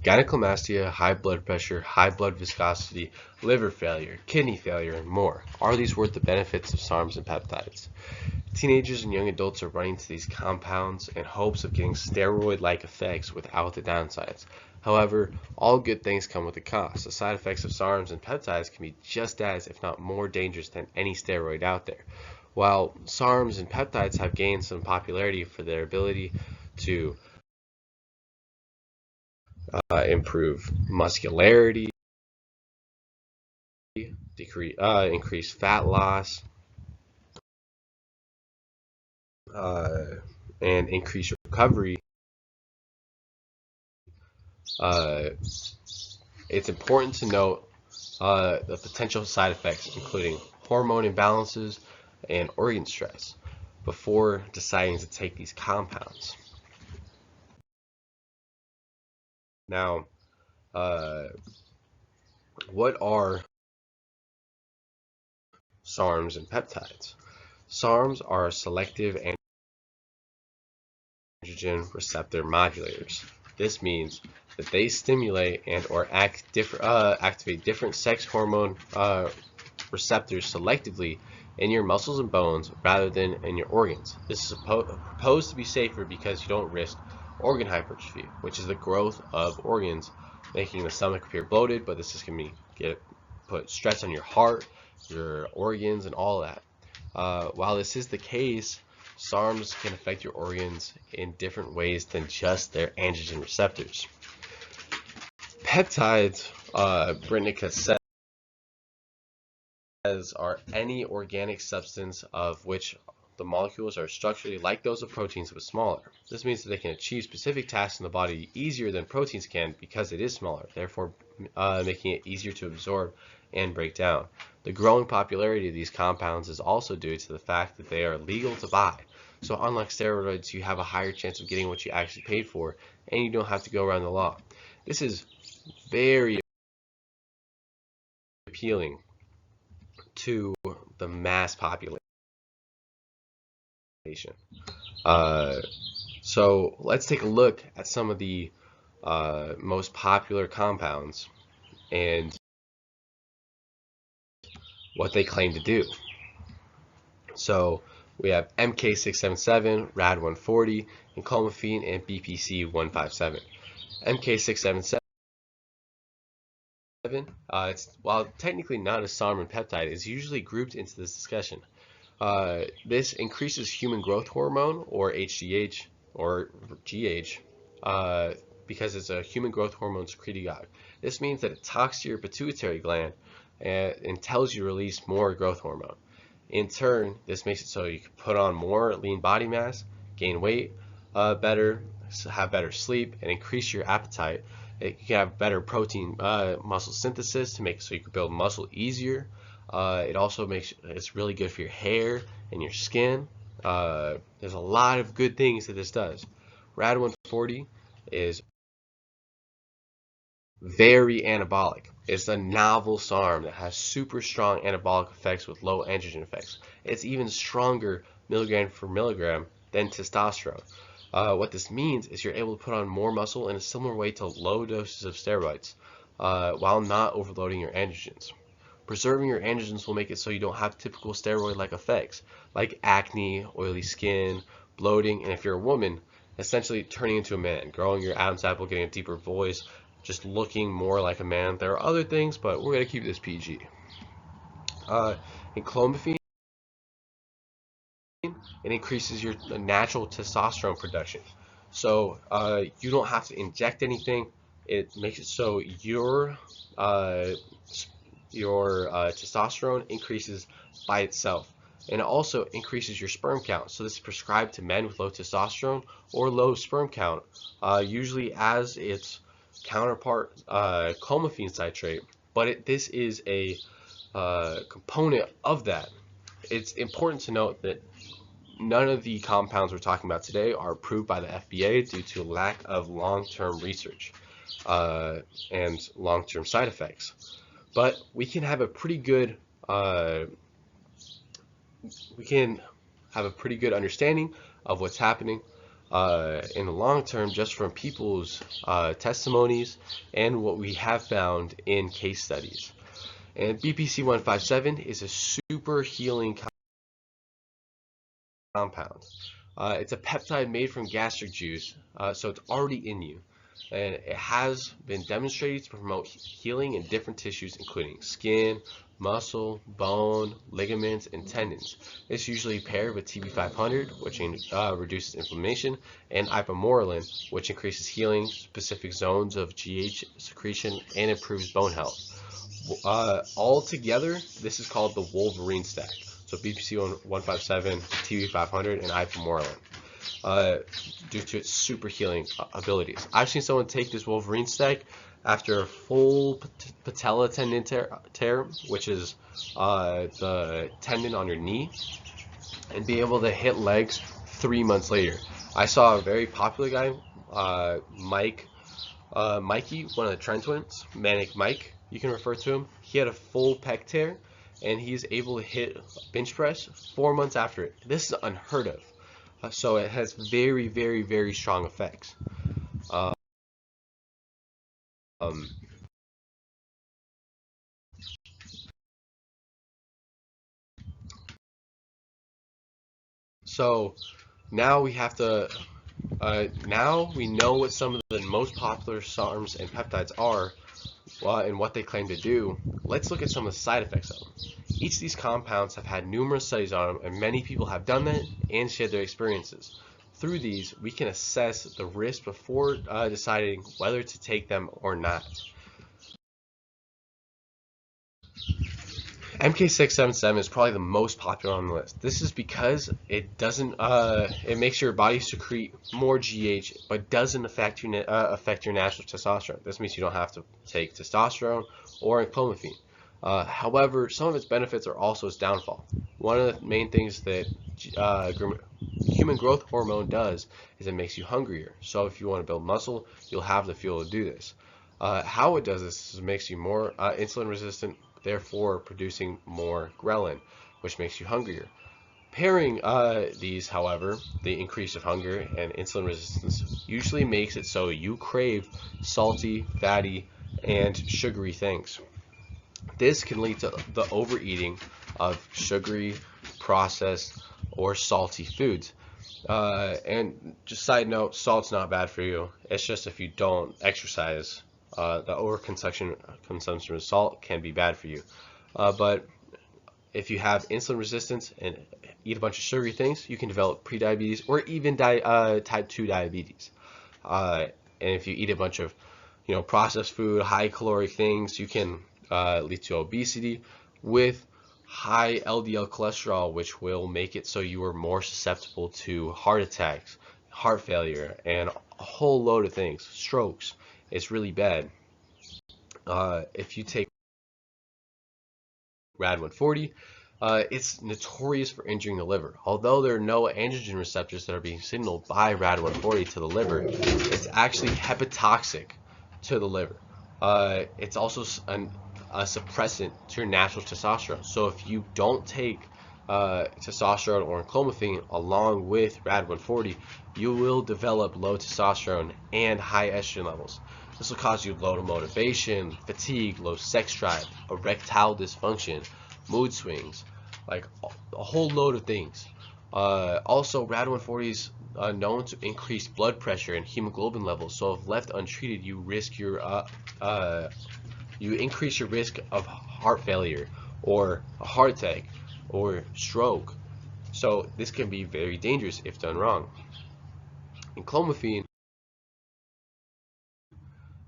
Gynecomastia, high blood pressure, high blood viscosity, liver failure, kidney failure, and more. Are these worth the benefits of SARMs and peptides? Teenagers and young adults are running to these compounds in hopes of getting steroid-like effects without the downsides. However, all good things come with a cost. The side effects of SARMs and peptides can be just as, if not more, dangerous than any steroid out there. While SARMs and peptides have gained some popularity for their ability to improve muscularity, increase fat loss, and increase recovery, it's important to note the potential side effects, including hormone imbalances and organ stress, before deciding to take these compounds. Now, what are SARMs and peptides? SARMs are selective androgen receptor modulators. This means that they stimulate and or activate different sex hormone receptors selectively in your muscles and bones rather than in your organs. This is proposed to be safer because you don't risk organ hypertrophy, which is the growth of organs, making the stomach appear bloated, but this is going to put stress on your heart, your organs, and all that. While this is the case, SARMs can affect your organs in different ways than just their androgen receptors. Peptides, Britannica says, are any organic substance of which the molecules are structurally like those of proteins but smaller. This means that they can achieve specific tasks in the body easier than proteins can because it is smaller, therefore making it easier to absorb and break down. The growing popularity of these compounds is also due to the fact that they are legal to buy. So unlike steroids, you have a higher chance of getting what you actually paid for, and you don't have to go around the law. This is very appealing to the mass population. So let's take a look at some of the most popular compounds and what they claim to do. So we have MK677, RAD140, Enclomiphene, and BPC157. MK677, while technically not a SARM and peptide, is usually grouped into this discussion. This increases human growth hormone, or HGH, or GH, because it's a human growth hormone secretagogue. This means that it talks to your pituitary gland and tells you to release more growth hormone. In turn, this makes it so you can put on more lean body mass, gain weight better, have better sleep, and increase your appetite. You can have better protein muscle synthesis to make it so you can build muscle easier. It also it's really good for your hair and your skin. There's a lot of good things that this does. RAD140 is very anabolic. It's a novel SARM that has super strong anabolic effects with low androgen effects. It's even stronger milligram for milligram than testosterone. What this means is you're able to put on more muscle in a similar way to low doses of steroids while not overloading your androgens. Preserving your androgens will make it so you don't have typical steroid-like effects like acne, oily skin, bloating, and if you're a woman, essentially turning into a man, growing your Adam's apple, getting a deeper voice, just looking more like a man. There are other things, but we're going to keep this PG. Enclomiphene, it increases your natural testosterone production. So you don't have to inject anything. It makes it so your testosterone increases by itself, and it also increases your sperm count. So this is prescribed to men with low testosterone or low sperm count, usually as its counterpart, clomiphene citrate, but this is a component of that. It's important to note that none of the compounds we're talking about today are approved by the FDA due to lack of long-term research and long-term side effects. But we can have a pretty good understanding of what's happening. in the long term, just from people's testimonies and what we have found in case studies. And BPC 157 is a super healing compound. It's a peptide made from gastric juice, so it's already in you. And it has been demonstrated to promote healing in different tissues, including skin, muscle, bone, ligaments, and tendons. It's usually paired with TB500, which reduces inflammation, and ipamorelin, which increases healing specific zones of GH secretion and improves bone health. All together, this is called the Wolverine stack. So BPC 157, TB500, and ipamorelin. Due to its super healing abilities. I've seen someone take this Wolverine stack after a full patella tendon tear, which is the tendon on your knee, and be able to hit legs 3 months later. I saw a very popular guy, Mikey, one of the Trent twins, Manic Mike, you can refer to him. He had a full pec tear, and he's able to hit bench press 4 months after it. This is unheard of. So it has very, very, very strong effects. So now we have to, now we know what some of the most popular SARMs and peptides are, and what they claim to do. Let's look at some of the side effects of them. Each of these compounds have had numerous studies on them, and many people have done that and shared their experiences. Through these, we can assess the risk before deciding whether to take them or not. MK677 is probably the most popular on the list. This is because it doesn't, it makes your body secrete more GH, but doesn't affect your natural testosterone. This means you don't have to take testosterone or Enclomiphene. However, some of its benefits are also its downfall. One of the main things that human growth hormone does is it makes you hungrier. So if you want to build muscle, you'll have the fuel to do this. How it does this is it makes you more insulin resistant, therefore producing more ghrelin, which makes you hungrier. Pairing these, however, the increase of hunger and insulin resistance usually makes it so you crave salty, fatty, and sugary things. This can lead to the overeating of sugary, processed, or salty foods. And just side note, salt's not bad for you. It's just if you don't exercise, the overconsumption of salt can be bad for you. But if you have insulin resistance and eat a bunch of sugary things, you can develop prediabetes or even type 2 diabetes. And if you eat a bunch of processed food, high caloric things, you can lead to obesity with high LDL cholesterol, which will make it so you are more susceptible to heart attacks, heart failure, and a whole load of things, strokes. It's really bad. If you take RAD 140, it's notorious for injuring the liver. Although there are no androgen receptors that are being signaled by RAD 140 to the liver, it's actually hepatotoxic to the liver. It's also a suppressant to your natural testosterone. So if you don't take testosterone or Enclomiphene along with RAD 140, you will develop low testosterone and high estrogen levels. This will cause you low motivation, fatigue, low sex drive, erectile dysfunction, mood swings, like a whole load of things. Also, RAD 140 is known to increase blood pressure and hemoglobin levels. So if left untreated, you increase your risk of heart failure or a heart attack or stroke. So this can be very dangerous if done wrong. Enclomiphene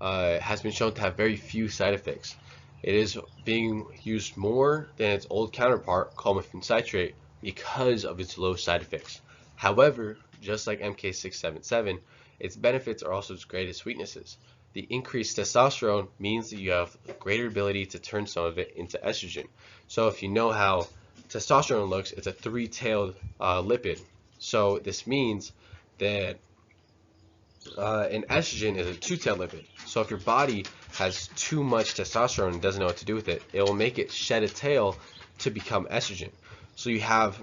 has been shown to have very few side effects. It is being used more than its old counterpart, clomiphene citrate, because of its low side effects. However, just like MK677, its benefits are also its greatest weaknesses. The increased testosterone means that you have greater ability to turn some of it into estrogen. So if you know how testosterone looks, it's a three-tailed lipid. So this means that an estrogen is a two-tailed lipid. So if your body has too much testosterone and doesn't know what to do with it, it will make it shed a tail to become estrogen. So you have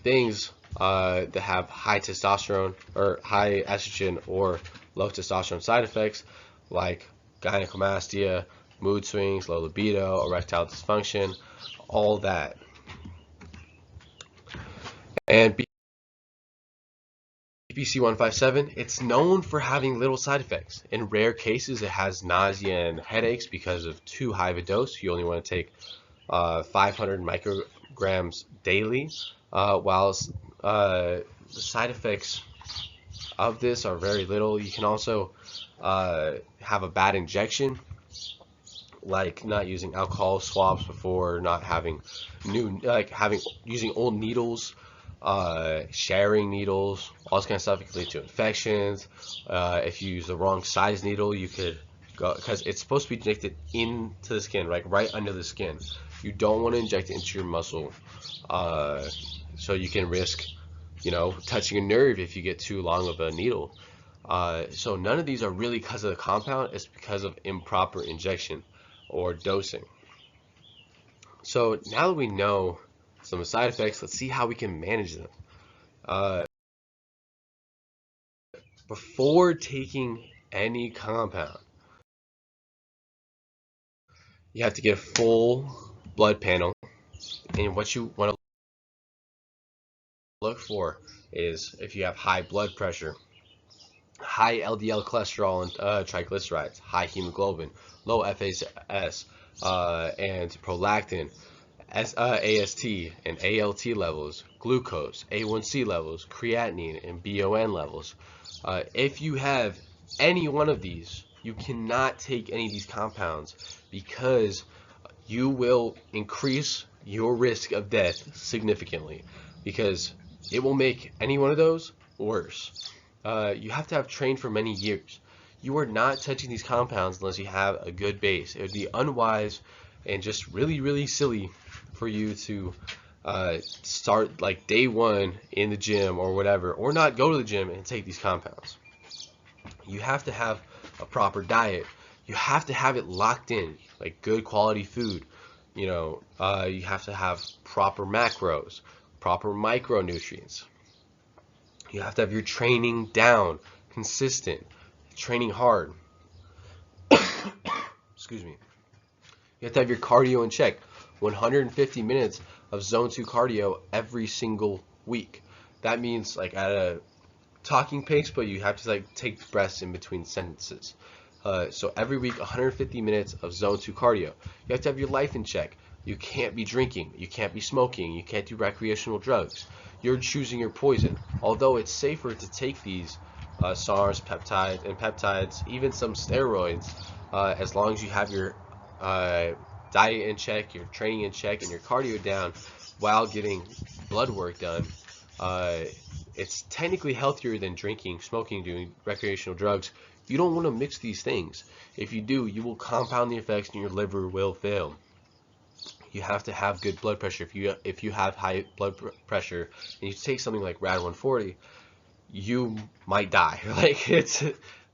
things that have high testosterone or high estrogen or low testosterone side effects like gynecomastia, mood swings, low libido, erectile dysfunction, all that. And BPC 157, it's known for having little side effects. In rare cases, it has nausea and headaches because of too high of a dose. You only want to take 500 micrograms daily, while the side effects of this are very little. You can also have a bad injection, like not using alcohol swabs before, not having using old needles, sharing needles, all this kind of stuff. It can lead to infections. If you use the wrong size needle, you could go, because it's supposed to be injected into the skin, like right under the skin. You don't want to inject it into your muscle, so you can risk, touching a nerve if you get too long of a needle. So none of these are really because of the compound. It's because of improper injection or dosing. So now that we know some side effects, let's see how we can manage them. Before taking any compound, you have to get a full blood panel, and what you want to look for is if you have high blood pressure, high LDL cholesterol and triglycerides, high hemoglobin, low FAS, and prolactin, AST and ALT levels, glucose, A1C levels, creatinine, and BON levels. If you have any one of these, you cannot take any of these compounds, because you will increase your risk of death significantly, because it will make any one of those worse. You have to have trained for many years. You are not touching these compounds unless you have a good base. It would be unwise and just really, really silly for you to start like day one in the gym or whatever, or not go to the gym and take these compounds. You have to have a proper diet. You have to have it locked in, like good quality food. You have to have proper macros, proper micronutrients. You have to have your training down, consistent, training hard. Excuse me. You have to have your cardio in check. 150 minutes of zone 2 cardio every single week. That means like at a talking pace, but you have to like take breaths in between sentences. So every week, 150 minutes of zone 2 cardio. You have to have your life in check. You can't be drinking. You can't be smoking. You can't do recreational drugs. You're choosing your poison. Although it's safer to take these SARMs, peptides, even some steroids, as long as you have your diet in check, your training in check, and your cardio down while getting blood work done. It's technically healthier than drinking, smoking, doing recreational drugs. You don't want to mix these things. If you do, you will compound the effects and your liver will fail. You have to have good blood pressure. If you have high blood pressure and you take something like Rad 140, you might die.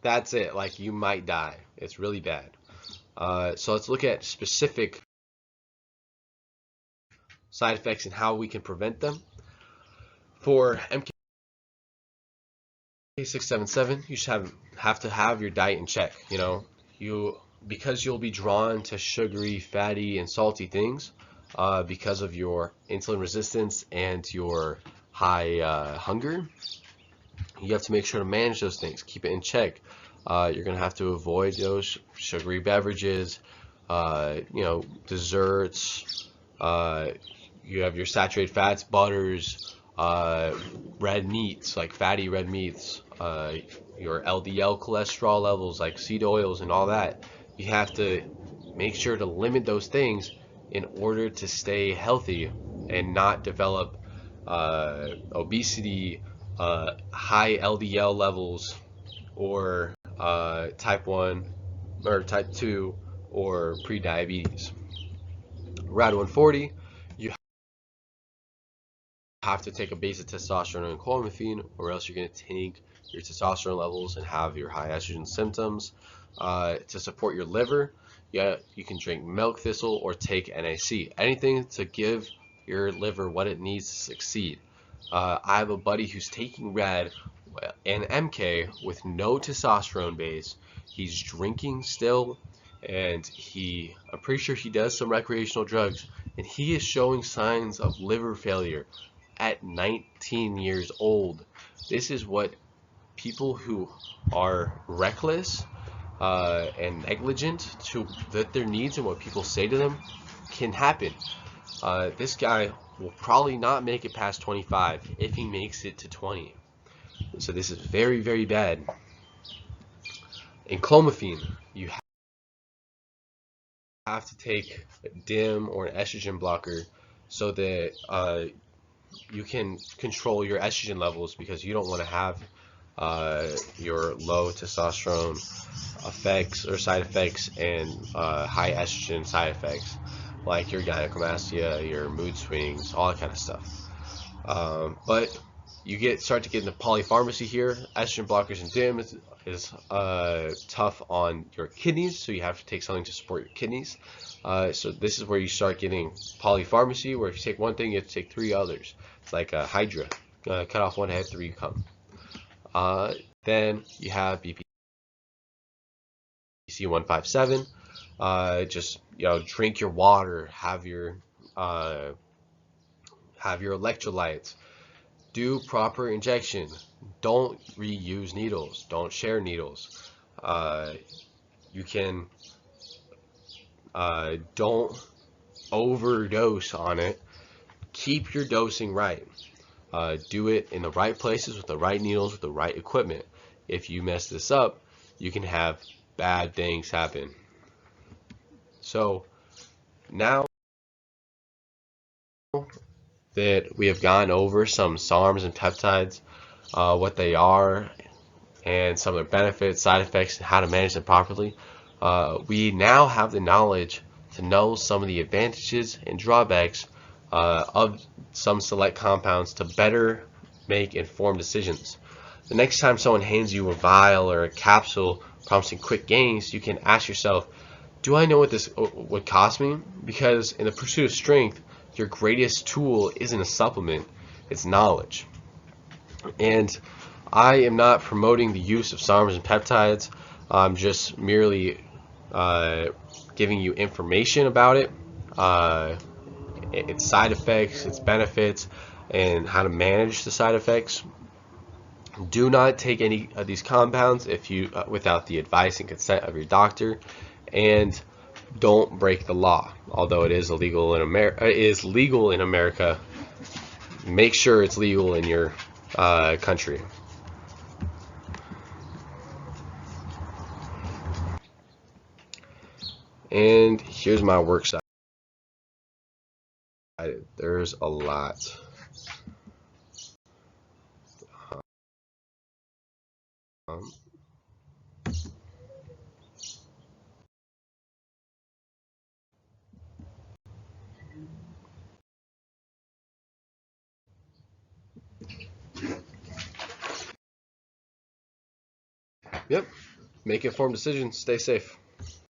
That's it. Like, you might die. It's really bad. So let's look at specific side effects and how we can prevent them. For MK677, you should have to have your diet in check. Because you'll be drawn to sugary, fatty, and salty things because of your insulin resistance and your high hunger. You have to make sure to manage those things, keep it in check. You're going to have to avoid those sugary beverages, desserts. You have your saturated fats, butters, red meats, like fatty red meats, your LDL cholesterol levels, like seed oils and all that. You have to make sure to limit those things in order to stay healthy and not develop obesity, high LDL levels, or type 1 or type 2 or pre-diabetes. Rad 140, you have to take a base of testosterone and Enclomiphene, or else you're going to tank your testosterone levels and have your high estrogen symptoms. To support your liver, you can drink milk thistle or take NAC. Anything to give your liver what it needs to succeed. I have a buddy who's taking red and MK with no testosterone base. He's drinking still, and I'm pretty sure he does some recreational drugs, and he is showing signs of liver failure at 19 years old. This is what people who are reckless and negligent to their needs and what people say to them can happen. This guy will probably not make it past 25 if he makes it to 20. So this is very, very bad. Enclomiphene, you have to take a DIM or an estrogen blocker so that you can control your estrogen levels, because you don't want to have your low testosterone effects or side effects and high estrogen side effects, like your gynecomastia, your mood swings, all that kind of stuff. But you start to get into polypharmacy here. Estrogen blockers and DIM is tough on your kidneys, so you have to take something to support your kidneys. So this is where you start getting polypharmacy, where if you take one thing, you have to take 3 others. It's like a Hydra. Cut off one head, 3 come. Then you have BPC 157. Just drink your water, have your electrolytes, do proper injection, don't reuse needles, don't share needles. You can don't overdose on it. Keep your dosing right. Do it in the right places with the right needles, with the right equipment. If you mess this up, you can have bad things happen. So now that we have gone over some SARMs and peptides, what they are, and some of their benefits, side effects, and how to manage them properly, we now have the knowledge to know some of the advantages and drawbacks of some select compounds to better make informed decisions. The next time someone hands you a vial or a capsule promising quick gains, you can ask yourself, do I know what this would cost me? Because in the pursuit of strength, your greatest tool isn't a supplement, it's knowledge. And I am not promoting the use of SARMs and peptides. I'm just merely giving you information about it, its side effects, its benefits, and how to manage the side effects. Do not take any of these compounds without the advice and consent of your doctor, and don't break the law. Although it is illegal in America, make sure it's legal in your country. And here's my works cited. There's a lot. Yep. Make informed decisions. Stay safe.